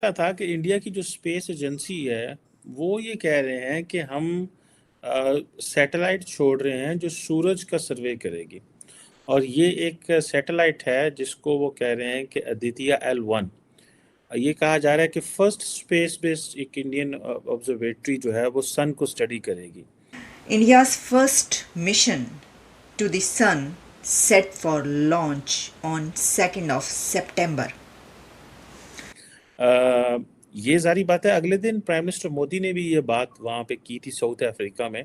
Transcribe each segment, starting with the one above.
تھا کہ انڈیا کی جو اسپیس ایجنسی ہے وہ یہ کہہ رہے ہیں کہ ہم سیٹلائٹ چھوڑ رہے ہیں جو سورج کا سروے کرے گی، اور یہ ایک سیٹلائٹ ہے جس کو وہ کہہ رہے ہیں کہ ادیتیہ L1۔ یہ کہا جا رہا ہے کہ فرسٹ اسپیس بیسڈ ایک انڈین آبزرویٹری جو ہے وہ سن کو اسٹڈی کرے گی۔ India's first mission to the sun set for launch on 2nd of September. یہ ظاہری بات ہے، اگلے دن پرائم منسٹر مودی نے بھی یہ بات وہاں پہ کی تھی ساؤتھ افریقہ میں،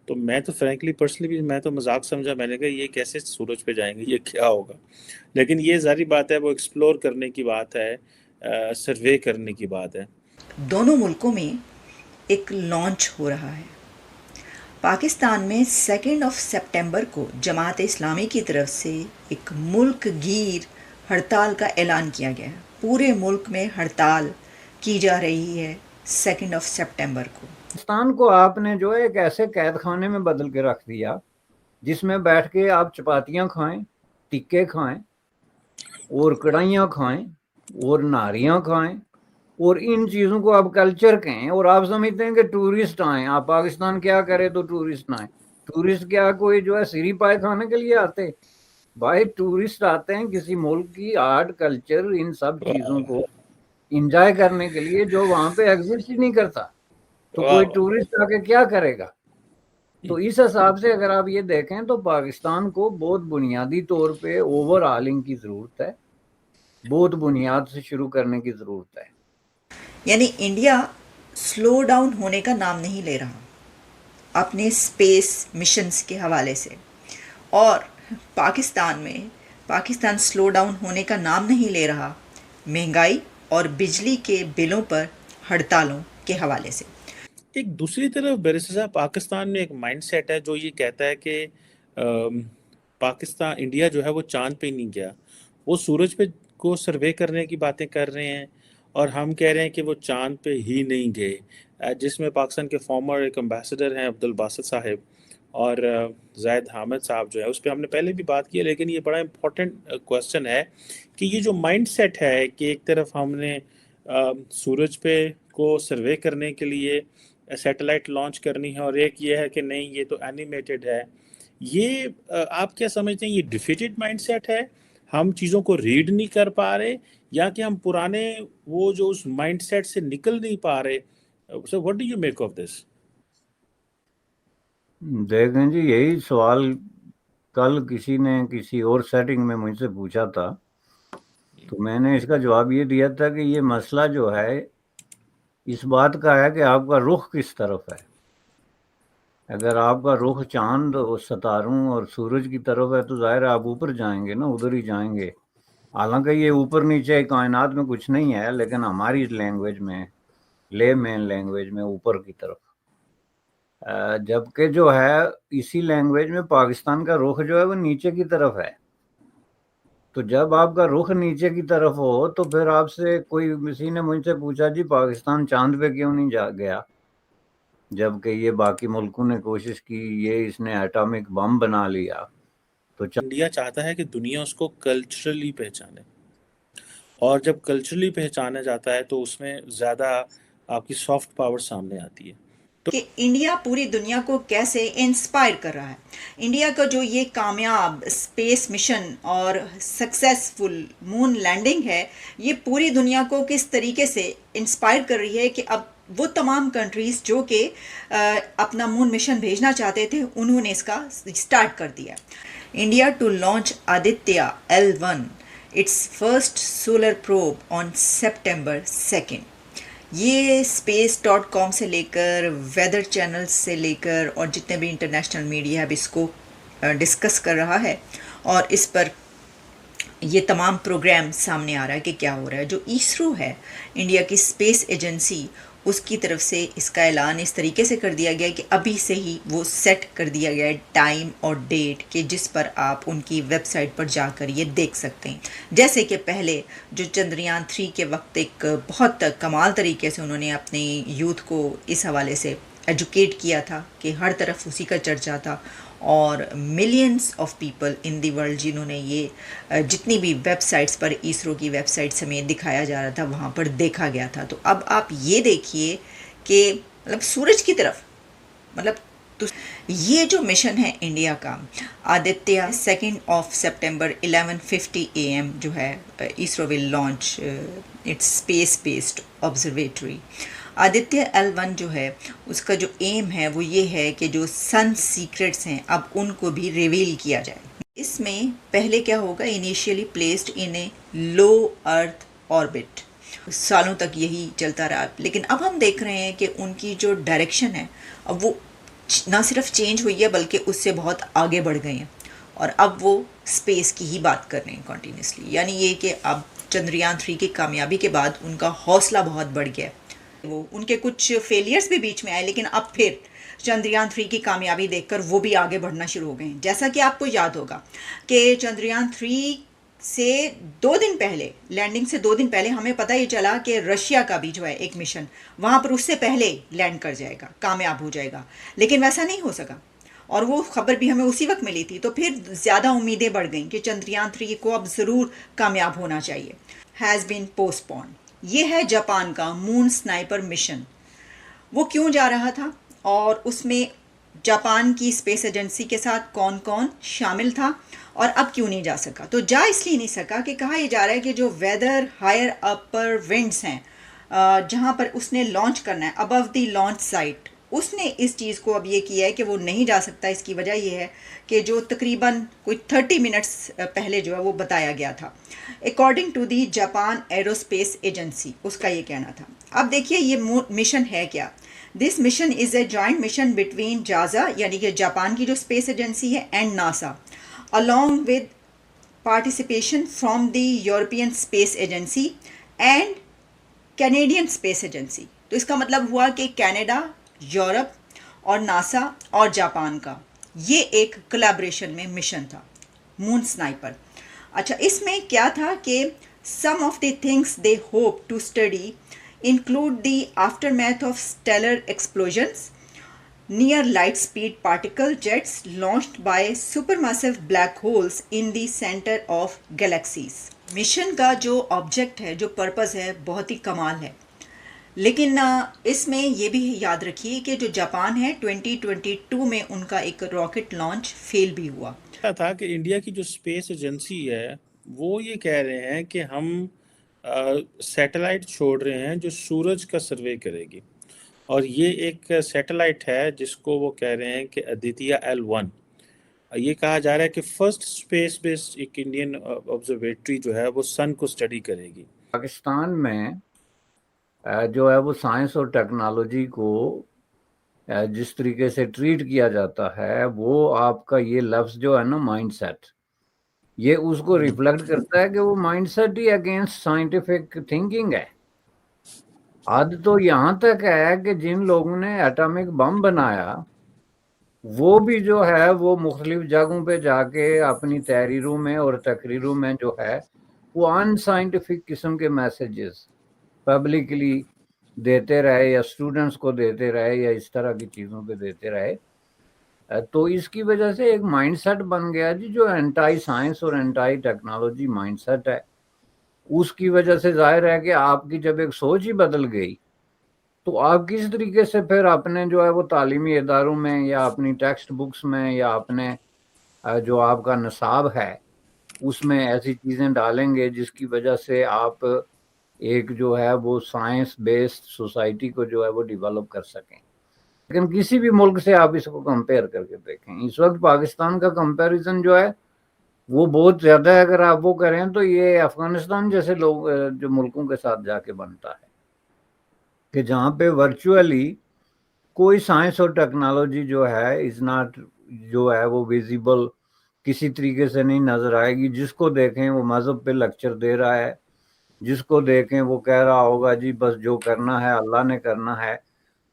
تو میں تو فرینکلی پرسنلی بھی میں تو مذاق سمجھا، میں نے کہا یہ کیسے سورج پہ جائیں گے، یہ کیا ہوگا؟ لیکن یہ ظاہری بات ہے وہ ایکسپلور کرنے کی بات ہے، سروے کرنے کی بات ہے۔ دونوں ملکوں میں ایک لانچ ہو رہا ہے۔ پاکستان میں 2 سپٹمبر کو جماعت اسلامی کی طرف سے ایک ملک گیر ہڑتال کا اعلان کیا گیا ہے۔ پورے ملک میں ہڑتال کی جا رہی ہے 2 سپٹمبر کو۔ پاکستان کو آپ نے جو ایک ایسے قید خانے میں بدل کے رکھ دیا جس میں بیٹھ کے آپ چپاتیاں کھائیں، ٹکے کھائیں اور کڑھائیاں کھائیں اور نہاریاں کھائیں، اور ان چیزوں کو آپ کلچر کہیں، اور آپ سمجھتے ہیں کہ ٹورسٹ آئیں۔ آپ پاکستان کیا کرے تو ٹورسٹ آئیں؟ ٹورسٹ کیا کوئی جو ہے سیری پائے کھانے کے لیے آتے؟ بھائی ٹورسٹ آتے ہیں کسی ملک کی آرٹ، کلچر، ان سب چیزوں کو انجوائے کرنے کے لیے جو وہاں پہ ایگزسٹ ہی نہیں کرتا، تو کوئی ٹورسٹ آ کے کیا کرے گا؟ تو اس حساب سے اگر آپ یہ دیکھیں تو پاکستان کو بہت بنیادی طور پہ اوور آلنگ کی ضرورت ہے، بہت بنیاد سے شروع کرنے کی ضرورت ہے۔ یعنی انڈیا سلو ڈاؤن ہونے کا نام نہیں لے رہا اپنے اسپیس مشنز کے حوالے سے، اور پاکستان سلو ڈاؤن ہونے کا نام نہیں لے رہا مہنگائی اور بجلی کے بلوں پر ہڑتالوں کے حوالے سے۔ ایک دوسری طرف بیرسٹر صاحب، پاکستان میں ایک مائنڈ سیٹ ہے جو یہ کہتا ہے کہ پاکستان، انڈیا جو ہے وہ چاند پہ نہیں گیا، وہ سورج پہ کو سروے کرنے کی باتیں کر رہے ہیں، اور ہم کہہ رہے ہیں کہ وہ چاند پہ ہی نہیں گئے، جس میں پاکستان کے فارمر ایک امبیسڈر ہیں عبدالباسط صاحب، اور زاہد حامد صاحب جو ہے، اس پہ ہم نے پہلے بھی بات کی ہے، لیکن یہ بڑا امپورٹنٹ کویسچن ہے کہ یہ جو مائنڈ سیٹ ہے کہ ایک طرف ہم نے سورج پہ کو سروے کرنے کے لیے سیٹلائٹ لانچ کرنی ہے، اور ایک یہ ہے کہ نہیں یہ تو اینیمیٹڈ ہے، یہ آپ کیا سمجھتے ہیں یہ ڈیفیٹڈ مائنڈ سیٹ ہے، ہم چیزوں کو ریڈ نہیں کر پا رہے، یا کہ ہم پرانے وہ جو اس مائنڈ سیٹ سے نکل نہیں پا رہے؟ So what do you make of this? دیکھیں جی، یہی سوال کل کسی نے کسی اور سیٹنگ میں مجھ سے پوچھا تھا، تو میں نے اس کا جواب یہ دیا تھا کہ یہ مسئلہ جو ہے اس بات کا ہے کہ آپ کا رخ کس طرف ہے۔ اگر آپ کا رخ چاند اور ستاروں اور سورج کی طرف ہے تو ظاہر ہے آپ اوپر جائیں گے نا، ادھر ہی جائیں گے۔ حالانکہ یہ اوپر نیچے کائنات میں کچھ نہیں ہے، لیکن ہماری لینگویج میں، لے مین لینگویج میں اوپر کی طرف، جبکہ جو ہے اسی لینگویج میں پاکستان کا رخ جو ہے وہ نیچے کی طرف ہے۔ تو جب آپ کا رخ نیچے کی طرف ہو تو پھر آپ سے کسی نے مجھ سے پوچھا جی پاکستان چاند پہ کیوں نہیں گیا، جبکہ یہ باقی ملکوں نے کوشش کی، یہ اس نے ایٹامک بم بنا لیا۔ تو انڈیا چاہتا ہے کہ دنیا اس کو کلچرلی پہچانے، اور جب کلچرلی پہچانا جاتا ہے تو اس میں زیادہ آپ کی سافٹ پاور سامنے آتی ہے۔ کہ انڈیا پوری دنیا کو کیسے انسپائر کر رہا ہے۔ انڈیا کا جو یہ کامیاب اسپیس مشن اور سکسیسفل مون لینڈنگ ہے، یہ پوری دنیا کو کس طریقے سے انسپائر کر رہی ہے کہ اب وہ تمام کنٹریز جو کہ اپنا مون مشن بھیجنا چاہتے تھے انہوں نے اس کا سٹارٹ کر دیا۔ India to launch Aditya L1 its first solar probe on September 2۔ یہ space.com سے لے کر ویدر چینل سے لے کر اور جتنے بھی انٹرنیشنل میڈیا اب اس کو ڈسکس کر رہا ہے، اور اس پر یہ تمام پروگرام سامنے آ رہا ہے کہ کیا ہو رہا ہے۔ جو ISRO ہے، انڈیا کی اسپیس ایجنسی، اس کی طرف سے اس کا اعلان اس طریقے سے کر دیا گیا کہ ابھی سے ہی وہ سیٹ کر دیا گیا ہے ٹائم اور ڈیٹ کہ جس پر آپ ان کی ویب سائٹ پر جا کر یہ دیکھ سکتے ہیں۔ جیسے کہ پہلے جو چندریان 3 کے وقت ایک بہت کمال طریقے سے انہوں نے اپنی یوتھ کو اس حوالے سے ایجوکیٹ کیا تھا کہ ہر طرف اسی کا چرچا تھا، اور millions of people in the world جنہوں نے یہ جتنی بھی ویب سائٹس پر اسرو کی ویب سائٹ سمیت دکھایا جا رہا تھا وہاں پر دیکھا گیا تھا. تو اب آپ یہ دیکھیے کہ مطلب سورج کی طرف مطلب تو یہ جو مشن ہے انڈیا کا آدتیہ 2 سپٹمبر 11:50 AM جو ہے ISRO will launch its space based observatory. Aditya L1 جو ہے اس کا جو ایم ہے وہ یہ ہے کہ جو سن سیکرٹس ہیں اب ان کو بھی ریویل کیا جائے. اس میں پہلے کیا ہوگا initially placed in a low earth orbit سالوں تک یہی چلتا رہا لیکن اب ہم دیکھ رہے ہیں کہ ان کی جو ڈائریکشن ہے اب وہ نہ صرف چینج ہوئی ہے بلکہ اس سے بہت آگے بڑھ گئے ہیں اور اب وہ اسپیس کی ہی بات کر رہے ہیں کنٹینیوسلی. یعنی یہ کہ اب چندریان 3 کی کامیابی کے بعد ان کا حوصلہ بہت بڑھ گیا. وہ ان کے کچھ فیلئرز بھی بیچ میں آئے لیکن اب پھر چندریان 3 کی کامیابی دیکھ کر وہ بھی آگے بڑھنا شروع ہو گئے ہیں. جیسا کہ آپ کو یاد ہوگا کہ چندریان 3 سے 2 دن پہلے لینڈنگ سے 2 دن پہلے ہمیں پتہ یہ چلا کہ رشیا کا بھی جو ہے ایک مشن وہاں پر اس سے پہلے لینڈ کر جائے گا کامیاب ہو جائے گا لیکن ویسا نہیں ہو سکا اور وہ خبر بھی ہمیں اسی وقت ملی تھی. تو پھر زیادہ امیدیں بڑھ گئیں کہ چندریان 3 کو اب ضرور کامیاب ہونا چاہیے. ہیز بین پوسٹ پون. یہ ہے جاپان کا مون سنائپر مشن. وہ کیوں جا رہا تھا اور اس میں جاپان کی اسپیس ایجنسی کے ساتھ کون کون شامل تھا اور اب کیوں نہیں جا سکا. تو جا اس لیے نہیں سکا کہ کہا یہ جا رہا ہے کہ جو ویدر ہائر اپر ونڈز ہیں جہاں پر اس نے لانچ کرنا ہے ابو دی لانچ سائٹ اس نے اس چیز کو اب یہ کیا ہے کہ وہ نہیں جا سکتا. اس کی وجہ یہ ہے کہ جو تقریباً کوئی 30 منٹس پہلے جو ہے وہ بتایا گیا تھا according to the Japan aerospace agency اس کا یہ کہنا تھا. اب دیکھیے یہ مشن ہے کیا. This mission is a joint mission between جازا یعنی کہ جاپان کی جو اسپیس ایجنسی ہے and NASA along with participation from the European Space Agency and Canadian Space Agency. تو اس کا مطلب ہوا کہ کینیڈا یورپ اور ناسا اور جاپان کا یہ ایک کلیبریشن میں مشن تھا مون سنائپر. اچھا اس میں کیا تھا کہ some of the things they hope to study include the aftermath of stellar explosions, near light speed particle jets launched by supermassive black holes in the center of galaxies. Mission کا جو object ہے جو purpose ہے بہت ہی کمال ہے لیکن اس میں یہ بھی یاد رکھیے کہ جو جاپان ہے 2022 میں ان کا ایک راکٹ لانچ فیل بھی ہوا. کیا تھا کہ انڈیا کی جو اسپیس ایجنسی ہے وہ یہ کہہ رہے ہیں کہ ہم سیٹلائٹ چھوڑ رہے ہیں جو سورج کا سروے کرے گی اور یہ ایک سیٹلائٹ ہے جس کو وہ کہہ رہے ہیں کہ آدتیہ L1. یہ کہا جا رہا ہے کہ فرسٹ اسپیس بیسڈ ایک انڈین آبزرویٹری جو ہے وہ سن کو اسٹڈی کرے گی. پاکستان میں جو ہے وہ سائنس اور ٹیکنالوجی کو جس طریقے سے ٹریٹ کیا جاتا ہے وہ آپ کا یہ لفظ جو ہے نا مائنڈ سیٹ یہ اس کو ریفلیکٹ کرتا ہے کہ وہ مائنڈ سیٹ ہی اگینسٹ سائنٹیفک تھنکنگ ہے. حد تو یہاں تک ہے کہ جن لوگوں نے ایٹامک بم بنایا وہ بھی جو ہے وہ مختلف جگہوں پہ جا کے اپنی تحریروں میں اور تقریروں میں جو ہے وہ ان سائنٹیفک قسم کے میسیجز پبلکلی دیتے رہے یا اسٹوڈنٹس کو دیتے رہے یا اس طرح کی چیزوں پہ دیتے رہے. تو اس کی وجہ سے ایک مائنڈ سیٹ بن گیا جی جو انٹائی سائنس اور انٹائی ٹیکنالوجی مائنڈ سیٹ ہے. اس کی وجہ سے ظاہر ہے کہ آپ کی جب ایک سوچ ہی بدل گئی تو آپ کس طریقے سے پھر اپنے جو ہے وہ تعلیمی اداروں میں یا اپنی ٹیکسٹ بکس میں یا اپنے جو آپ کا نصاب ہے اس میں ایسی چیزیں ڈالیں گے جس کی وجہ سے آپ ایک جو ہے وہ سائنس بیسڈ سوسائٹی کو جو ہے وہ ڈیولپ کر سکیں. لیکن کسی بھی ملک سے آپ اس کو کمپیئر کر کے دیکھیں اس وقت پاکستان کا کمپیریزن جو ہے وہ بہت زیادہ ہے. اگر آپ وہ کریں تو یہ افغانستان جیسے لوگ جو ملکوں کے ساتھ جا کے بنتا ہے کہ جہاں پہ ورچولی کوئی سائنس اور ٹیکنالوجی جو ہے از ناٹ جو ہے وہ ویزیبل کسی طریقے سے نہیں نظر آئے گی. جس کو دیکھیں وہ مذہب پہ لیکچر دے رہا ہے جس کو دیکھیں وہ کہہ رہا ہوگا جی بس جو کرنا ہے اللہ نے کرنا ہے.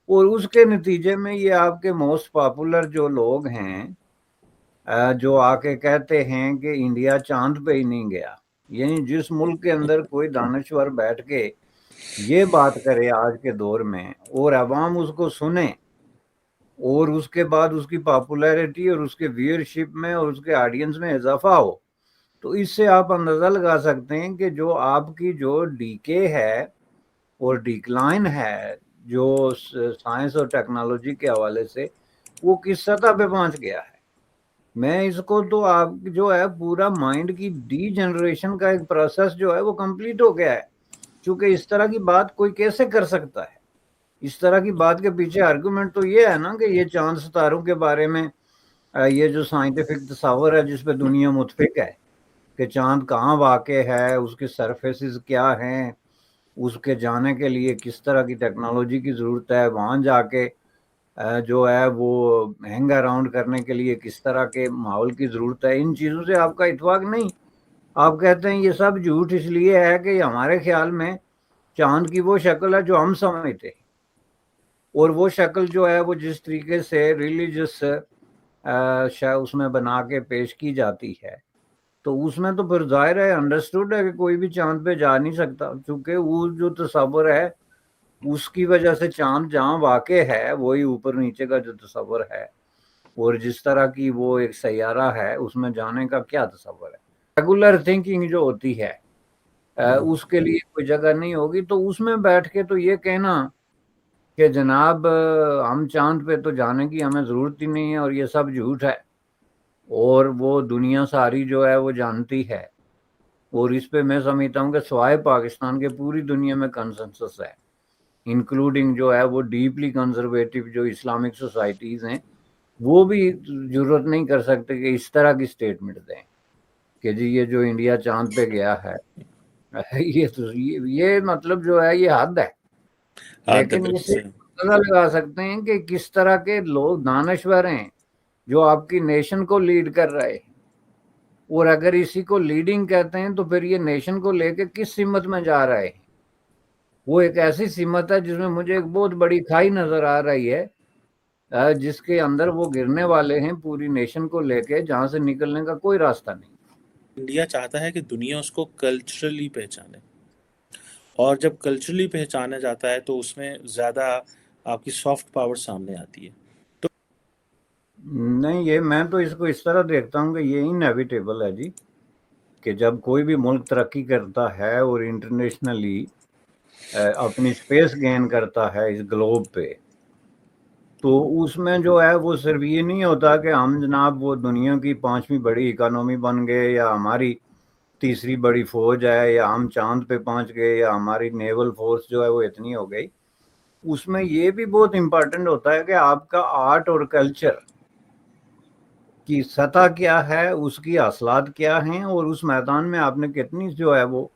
اور اس کے نتیجے میں یہ آپ کے موسٹ پاپولر جو لوگ ہیں جو آ کے کہتے ہیں کہ انڈیا چاند پہ ہی نہیں گیا یعنی جس ملک کے اندر کوئی دانشور بیٹھ کے یہ بات کرے آج کے دور میں اور عوام اس کو سنیں اور اس کے بعد اس کی پاپولیرٹی اور اس کے ویئرشپ میں اور اس کے آڈینس میں اضافہ ہو، تو اس سے آپ اندازہ لگا سکتے ہیں کہ جو آپ کی جو ڈیکے ہے اور ڈیکلائن ہے جو سائنس اور ٹیکنالوجی کے حوالے سے، وہ کس سطح پہ پہنچ گیا ہے۔ میں اس کو تو آپ جو ہے پورا مائنڈ کی ڈی جنریشن کا ایک پروسیس جو ہے وہ کمپلیٹ ہو گیا ہے، چونکہ اس طرح کی بات کوئی کیسے کر سکتا ہے۔ اس طرح کی بات کے پیچھے آرگومنٹ تو یہ ہے نا کہ یہ چاند ستاروں کے بارے میں یہ جو سائنٹیفک تصور ہے جس پہ دنیا متفق ہے کہ چاند کہاں واقع ہے، اس کے سرفیسز کیا ہیں، اس کے جانے کے لیے کس طرح کی ٹیکنالوجی کی ضرورت ہے، وہاں جا کے جو ہے وہ ہینگ اراؤنڈ کرنے کے لیے کس طرح کے ماحول کی ضرورت ہے، ان چیزوں سے آپ کا اتفاق نہیں۔ آپ کہتے ہیں یہ سب جھوٹ اس لیے ہے کہ ہمارے خیال میں چاند کی وہ شکل ہے جو ہم سمجھتے ہیں، اور وہ شکل جو ہے وہ جس طریقے سے ریلیجس اس میں بنا کے پیش کی جاتی ہے، تو اس میں تو پھر ظاہر ہے انڈرسٹوڈ ہے کہ کوئی بھی چاند پہ جا نہیں سکتا، چونکہ وہ جو تصور ہے اس کی وجہ سے چاند جہاں واقع ہے وہی اوپر نیچے کا جو تصور ہے، اور جس طرح کی وہ ایک سیارہ ہے اس میں جانے کا کیا تصور ہے، ریگولر تھنکنگ جو ہوتی ہے اس کے لیے کوئی جگہ نہیں ہوگی۔ تو اس میں بیٹھ کے تو یہ کہنا کہ جناب ہم چاند پہ تو جانے کی ہمیں ضرورت ہی نہیں ہے اور یہ سب جھوٹ ہے، اور وہ دنیا ساری جو ہے وہ جانتی ہے، اور اس پہ میں سمجھتا ہوں کہ سوائے پاکستان کے پوری دنیا میں کنسنسس ہے، انکلوڈنگ جو ہے وہ ڈیپلی کنزرویٹو جو اسلامک سوسائٹیز ہیں، وہ بھی ضرورت نہیں کر سکتے کہ اس طرح کی سٹیٹمنٹ دیں کہ جی یہ جو انڈیا چاند پہ گیا ہے یہ مطلب جو ہے یہ حد ہے۔ لیکن اسے اندازہ لگا سکتے ہیں کہ کس طرح کے لوگ دانشور ہیں جو آپ کی نیشن کو لیڈ کر رہے ہیں، اور اگر اسی کو لیڈنگ کہتے ہیں تو پھر یہ نیشن کو لے کے کس سمت میں جا رہے ہیں۔ وہ ایک ایسی سمت ہے جس میں مجھے ایک بہت بڑی کھائی نظر آ رہی ہے، جس کے اندر وہ گرنے والے ہیں پوری نیشن کو لے کے، جہاں سے نکلنے کا کوئی راستہ نہیں۔ انڈیا چاہتا ہے کہ دنیا اس کو کلچرلی پہچانے، اور جب کلچرلی پہچانا جاتا ہے تو اس میں زیادہ آپ کی سافٹ پاور سامنے آتی ہے۔ نہیں، یہ میں تو اس کو اس طرح دیکھتا ہوں کہ یہ انیویٹیبل ہے جی، کہ جب کوئی بھی ملک ترقی کرتا ہے اور انٹرنیشنلی اپنی سپیس گین کرتا ہے اس گلوب پہ، تو اس میں جو ہے وہ صرف یہ نہیں ہوتا کہ ہم جناب وہ دنیا کی 5ویں بڑی اکانومی بن گئے، یا ہماری 3ری بڑی فوج ہے، یا ہم چاند پہ پہنچ گئے، یا ہماری نیول فورس جو ہے وہ اتنی ہو گئی۔ اس میں یہ بھی بہت امپورٹنٹ ہوتا ہے کہ آپ کا آرٹ اور کلچر کی سطح کیا ہے، اس کی حاصلات کیا ہیں، اور اس میدان میں آپ نے کتنی جو ہے وہ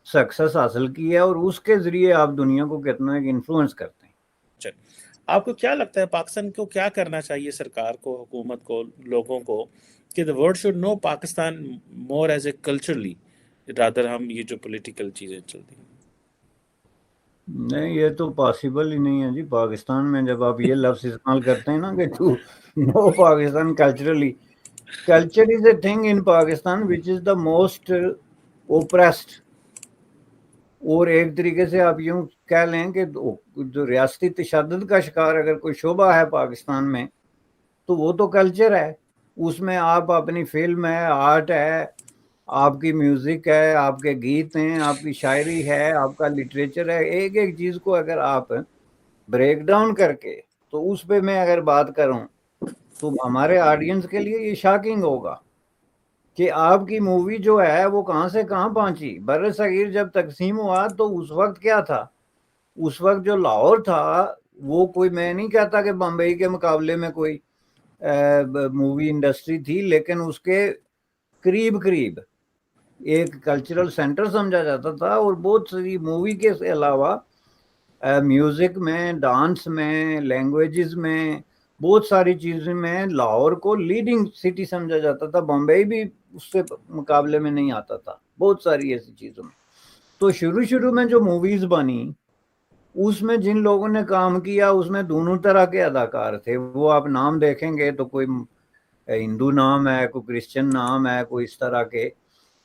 سکسس حاصل کی ہے، اور اس کے ذریعے آپ دنیا کو کتنا انفلوئنس کرتے ہیں۔ آپ کو کیا لگتا ہے پاکستان کو کیا کرنا چاہیے، سرکار کو، حکومت کو، لوگوں کو، کہ the world should know Pakistan more as a culturally rather ہم یہ جو پولیٹیکل چیزیں چلتی ہیں؟ نہیں، یہ تو پاسبل ہی نہیں ہے جی۔ پاکستان میں جب آپ یہ لفظ استعمال کرتے ہیں نا کہ to know Pakistan culturally, culture is a thing in Pakistan وچ از دا موسٹ اوپریسڈ، اور ایک طریقے سے آپ یوں کہہ لیں کہ جو ریاستی تشدد کا شکار اگر کوئی شعبہ ہے پاکستان میں تو وہ تو کلچر ہے۔ اس میں آپ اپنی فلم ہے، آرٹ ہے، آپ کی میوزک ہے، آپ کے گیت ہیں، آپ کی شاعری ہے، آپ کا لٹریچر ہے، ایک ایک چیز کو اگر آپ بریک ڈاؤن کر کے تو اس پہ میں اگر بات کروں تو ہمارے آڈینس کے لیے یہ شاکنگ ہوگا کہ آپ کی مووی جو ہے وہ کہاں سے کہاں پہنچی۔ بر صغیر جب تقسیم ہوا تو اس وقت کیا تھا؟ اس وقت جو لاہور تھا وہ کوئی، میں نہیں کہتا کہ بمبئی کے مقابلے میں کوئی مووی انڈسٹری تھی، لیکن اس کے قریب قریب ایک کلچرل سینٹر سمجھا جاتا تھا، اور بہت سی مووی کے علاوہ میوزک میں، ڈانس میں، لینگویجز میں، بہت ساری چیزوں میں لاہور کو لیڈنگ سٹی سمجھا جاتا تھا۔ بمبئی بھی اس سے مقابلے میں نہیں آتا تھا بہت ساری ایسی چیزوں میں۔ تو شروع میں جو موویز بنی اس میں جن لوگوں نے کام کیا اس میں دونوں طرح کے اداکار تھے۔ وہ آپ نام دیکھیں گے تو کوئی ہندو نام ہے، کوئی کرسچن نام ہے، کوئی اس طرح کے،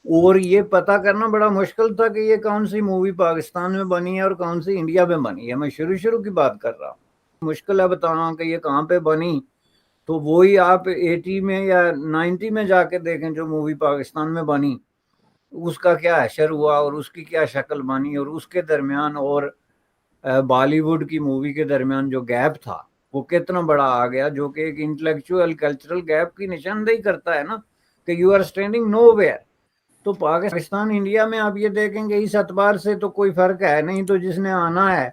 اور یہ پتہ کرنا بڑا مشکل تھا کہ یہ کون سی مووی پاکستان میں بنی ہے اور کون سی انڈیا میں بنی ہے۔ میں شروع کی بات کر رہا ہوں۔ مشکل ہے بتانا کہ یہ کہاں پہ بنی، تو وہی آپ 80 میں یا 90 میں جا کے دیکھیں جو مووی پاکستان میں بنی، اس کا کیا حشر ہوا اور اس کی کیا شکل بنی، اور اس کے درمیان اور بالی ووڈ کی مووی کے درمیان جو گیپ تھا وہ کتنا بڑا آ گیا، جو کہ ایک انٹلیکچوئل کلچرل گیپ کی نشاندہی کرتا ہے نا، کہ you are standing nowhere. تو پاکستان انڈیا میں آپ یہ دیکھیں گے اس اعتبار سے تو کوئی فرق ہے نہیں، تو جس نے آنا ہے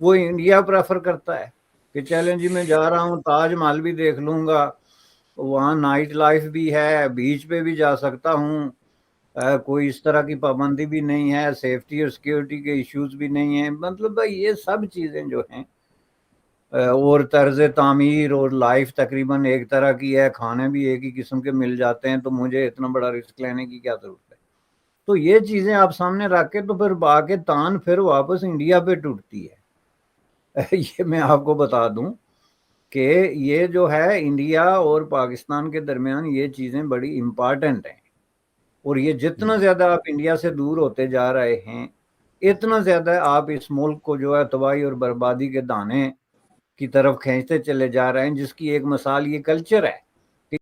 وہ انڈیا پریفر کرتا ہے کہ چلیں جی میں جا رہا ہوں تاج محل بھی دیکھ لوں گا، وہاں نائٹ لائف بھی ہے، بیچ پہ بھی جا سکتا ہوں، کوئی اس طرح کی پابندی بھی نہیں ہے، سیفٹی اور سیکیورٹی کے ایشوز بھی نہیں ہیں، مطلب بھائی یہ سب چیزیں جو ہیں اور طرز تعمیر اور لائف تقریباً ایک طرح کی ہے، کھانے بھی ایک ہی قسم کے مل جاتے ہیں، تو مجھے اتنا بڑا رسک لینے کی کیا ضرورت ہے؟ تو یہ چیزیں آپ سامنے رکھ کے تو پھر با کے تان پھر واپس انڈیا پہ ٹوٹتی ہے۔ یہ میں آپ کو بتا دوں کہ یہ جو ہے انڈیا اور پاکستان کے درمیان یہ چیزیں بڑی امپارٹنٹ ہیں، اور یہ جتنا زیادہ آپ انڈیا سے دور ہوتے جا رہے ہیں اتنا زیادہ آپ اس ملک کو جو ہے تباہی اور بربادی کے دانے کی طرف کھینچتے چلے جا رہے ہیں، جس کی ایک مثال یہ کلچر ہے